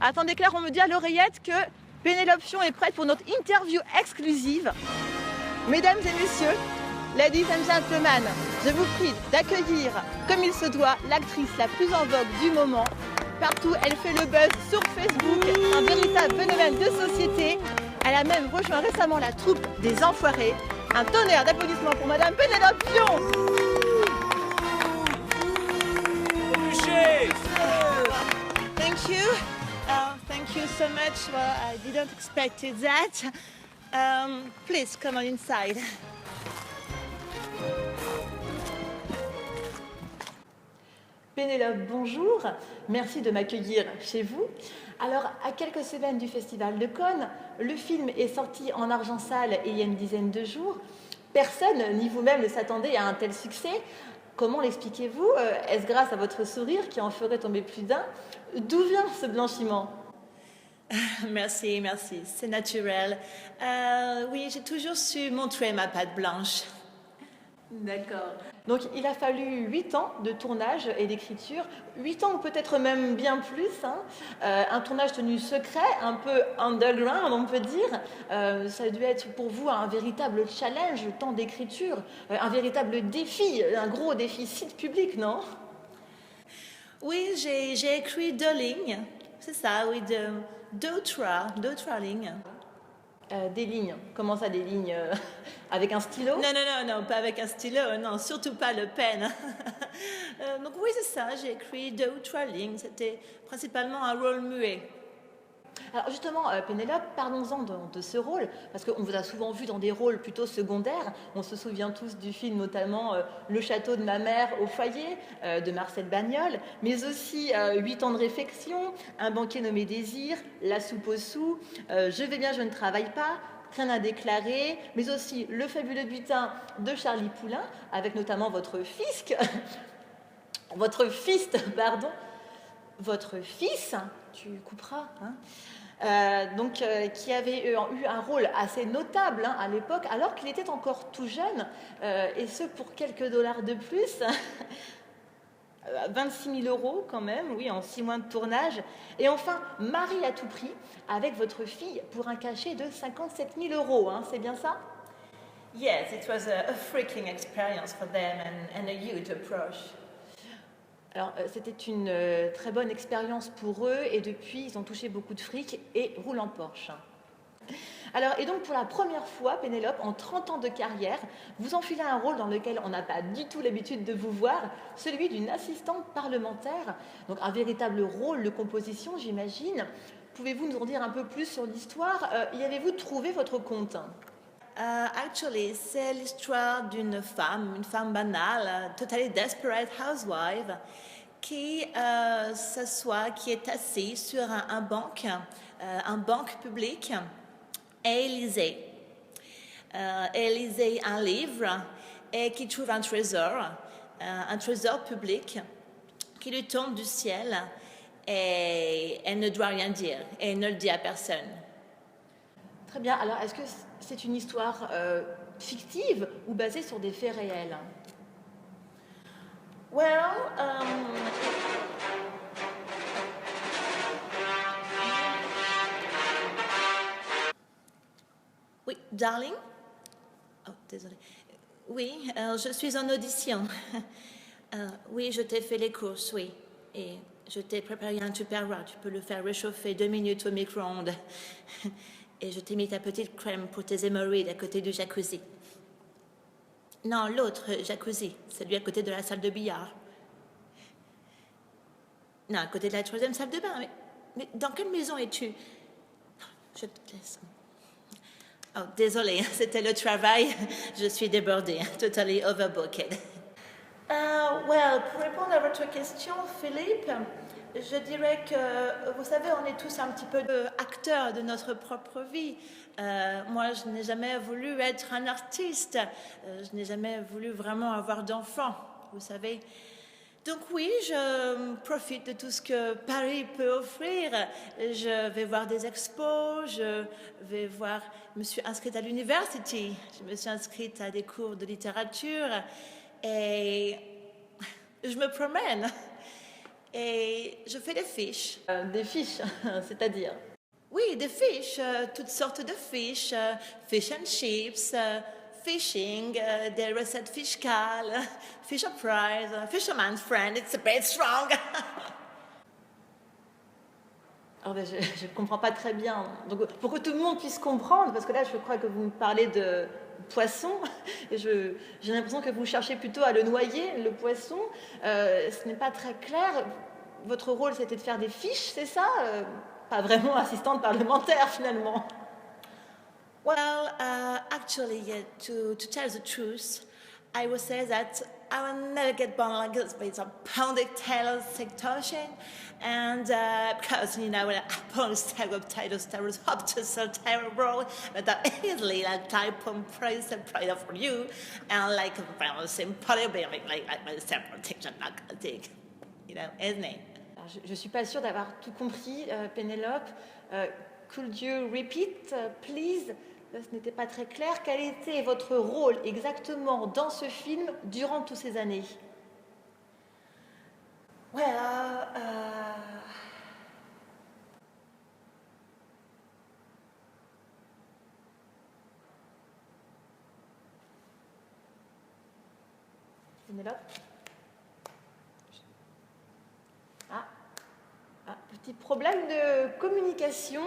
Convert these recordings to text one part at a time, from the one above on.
Attendez Claire, on me dit à l'oreillette que Pénélope Fion est prête pour notre interview exclusive. Mesdames et messieurs, ladies and gentlemen, je vous prie d'accueillir, comme il se doit, l'actrice la plus en vogue du moment. Partout, elle fait le buzz sur Facebook, un véritable phénomène de société. Elle a même rejoint récemment la troupe des Enfoirés. Un tonnerre d'applaudissements pour Madame Pénélope Fion. Thank you. Thank you so much. Well, I didn't expect that. Please come on inside. Pénélope, bonjour. Merci de m'accueillir chez vous. Alors, à quelques semaines du Festival de Cannes, le film est sorti en argent sale et il y a une dizaine de jours. Personne, ni vous-même, ne s'attendait à un tel succès. Comment l'expliquez-vous? Est-ce grâce à votre sourire qui en ferait tomber plus d'un? D'où vient ce blanchiment? Merci, merci, c'est naturel. Oui, j'ai toujours su montrer ma patte blanche. D'accord. Donc il a fallu 8 ans de tournage et d'écriture, 8 ans ou peut-être même bien plus, hein. Un tournage tenu secret, un peu underground on peut dire. Ça a dû être pour vous un véritable challenge, tant d'écriture, un véritable défi, un gros défi site public, non? Oui, j'ai écrit 2 lignes, c'est ça, oui, deux ou trois lignes. Des lignes, comment ça des lignes avec un stylo? Non, pas avec un stylo, non, surtout pas le pen. Donc oui, c'est ça, j'ai écrit 2 ou 3 lignes, c'était principalement un rôle muet. Alors justement, Pénélope, parlons-en de ce rôle, parce qu'on vous a souvent vu dans des rôles plutôt secondaires. On se souvient tous du film notamment Le château de ma mère au foyer, de Marcel Bagnol, mais aussi 8 ans de réflexion, Un banquier nommé Désir, La soupe aux sous, Je vais bien, je ne travaille pas, Rien à déclarer, mais aussi Le fabuleux butin de Charlie Poulain, avec notamment votre fisc, votre fils, pardon, votre fils, tu couperas, hein, qui avait eu un rôle assez notable hein, à l'époque, alors qu'il était encore tout jeune, et ce pour quelques dollars de plus. 26 000 € quand même, oui, en 6 mois de tournage. Et enfin, Marie à tout prix, avec votre fille, pour un cachet de 57 000 €, hein, c'est bien ça? Yes, it was a freaking experience for them and a huge approach. Alors, c'était une très bonne expérience pour eux et depuis, ils ont touché beaucoup de fric et roulent en Porsche. Alors, et donc, pour la première fois, Pénélope, en 30 ans de carrière, vous enfilez un rôle dans lequel on n'a pas du tout l'habitude de vous voir, celui d'une assistante parlementaire. Donc, un véritable rôle de composition, j'imagine. Pouvez-vous nous en dire un peu plus sur l'histoire? Y avez-vous trouvé votre compte? Actually, c'est l'histoire d'une femme, banale, totally desperate housewife, qui s'assoit, qui est assise sur un banc public, et lisait un livre et qui trouve un trésor public qui lui tombe du ciel et elle ne doit rien dire et ne le dit à personne. Très bien. Alors, est-ce que c'est une histoire fictive ou basée sur des faits réels? Well, oui, darling? Oh, désolée. Oui, je suis en audition. Oui, je t'ai fait les courses, oui. Et je t'ai préparé un tupperware. Tu peux le faire réchauffer 2 minutes au micro-ondes. Et je t'ai mis ta petite crème pour tes hémorroïdes à côté du jacuzzi. Non, l'autre jacuzzi, celui à côté de la salle de billard. Non, à côté de la 3e salle de bain. Mais dans quelle maison es-tu? Je te laisse. Oh, désolée, c'était le travail. Je suis débordée, totally overbooked. Well, pour répondre à votre question, Philippe, je dirais que, vous savez, on est tous un petit peu acteurs de notre propre vie. Moi, je n'ai jamais voulu être un artiste. Je n'ai jamais voulu vraiment avoir d'enfant, vous savez. Donc oui, je profite de tout ce que Paris peut offrir. Je vais voir des expos, je me suis inscrite à l'université, je me suis inscrite à des cours de littérature et je me promène. Et je fais des fiches. Des fiches, c'est-à-dire. Oui, des fiches, toutes sortes de fiches, fish and chips, fishing, des recettes fiscales, Fisher Price, Fisherman's Friend, it's a bit strong. Alors, ben, je ne comprends pas très bien. Donc, pour que tout le monde puisse comprendre, parce que là, je crois que vous me parlez de poisson, et j'ai l'impression que vous cherchez plutôt à le noyer, le poisson. Ce n'est pas très clair. Votre rôle, c'était de faire des fiches, c'est ça Pas vraiment assistante parlementaire, finalement. Well, actually, yeah, to tell the truth, I would say that I will never get born like this with a pounded tail sectortion, and because you know, pound stereotypes up to so terrible, but that easily like type on praise and prayer for you, and like simple, like my protection, not gonna take, you know, isn't it? Alors, je ne suis pas sûre d'avoir tout compris, Pénélope. Could you repeat, please? Là, ce n'était pas très clair. Quel était votre rôle exactement dans ce film durant toutes ces années? Well, Pénélope? Petit problème de communication.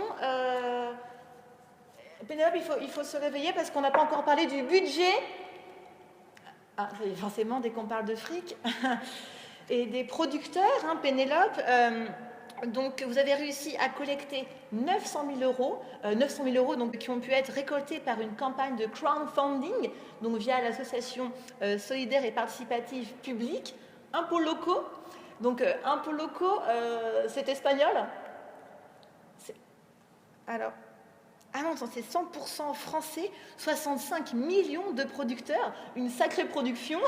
Pénélope, il faut se réveiller parce qu'on n'a pas encore parlé du budget. Forcément, dès qu'on parle de fric. Et des producteurs, hein, Pénélope. Donc, vous avez réussi à collecter 900 000 euros. 900 000 euros donc, qui ont pu être récoltés par une campagne de crowdfunding, donc via l'association solidaire et participative publique, impôts locaux. Donc, impôts locaux, c'est espagnol. Alors, ah non, c'est 100% français, 65 millions de producteurs, une sacrée production.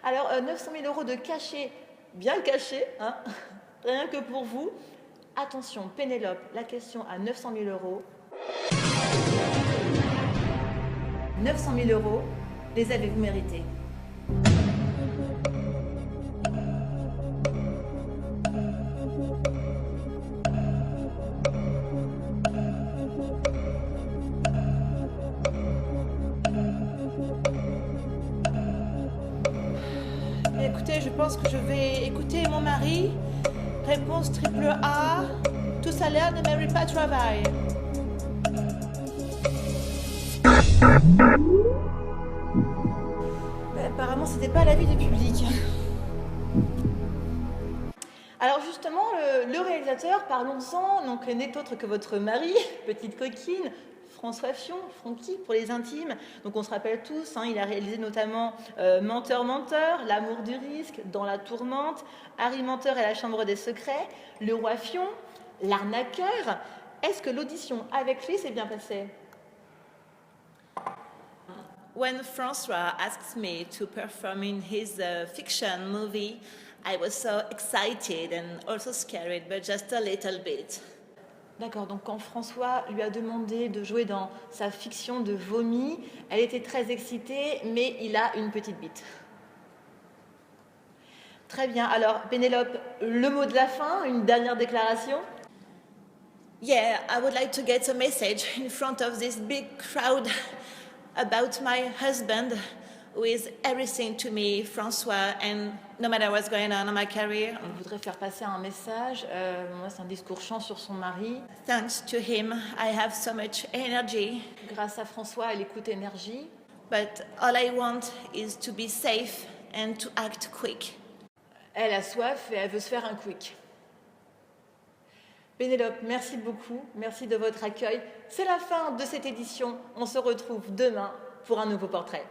Alors, 900 000 euros de cachet, bien caché, hein, rien que pour vous. Attention, Pénélope, la question à 900 000 euros. 900 000 euros, les avez-vous mérités? écoutez, je pense que je vais écouter mon mari. Réponse triple A. Tout salaire ne mérite pas de travail. Apparemment, c'était pas l'avis du public. Alors justement, le réalisateur, parlons-en, donc n'est autre que votre mari, petite coquine, François Fion, Francky pour les intimes. Donc on se rappelle tous, hein, il a réalisé notamment Menteur, Menteur, L'amour du risque, Dans la tourmente, Harry Menteur et la chambre des secrets, Le roi Fion, L'arnaqueur. Est-ce que l'audition avec lui s'est bien passée? When François asked me to perform in his fiction movie, I was so excited and also scared, but just a little bit. D'accord, donc quand François lui a demandé de jouer dans sa fiction de vomi, elle était très excitée, mais il a une petite bite. Très bien, alors Pénélope, le mot de la fin, une dernière déclaration? Yeah, I would like to get a message in front of this big crowd about my husband, who is everything to me, François, and no matter what's going on in my career. On voudrait faire passer un message. Moi, c'est un discours chant sur son mari. Thanks to him, I have so much energy. Grâce à François, elle écoute énergie. But all I want is to be safe and to act quick. Elle a soif et elle veut se faire un quick. Pénélope, merci beaucoup. Merci de votre accueil. C'est la fin de cette édition. On se retrouve demain pour un nouveau portrait.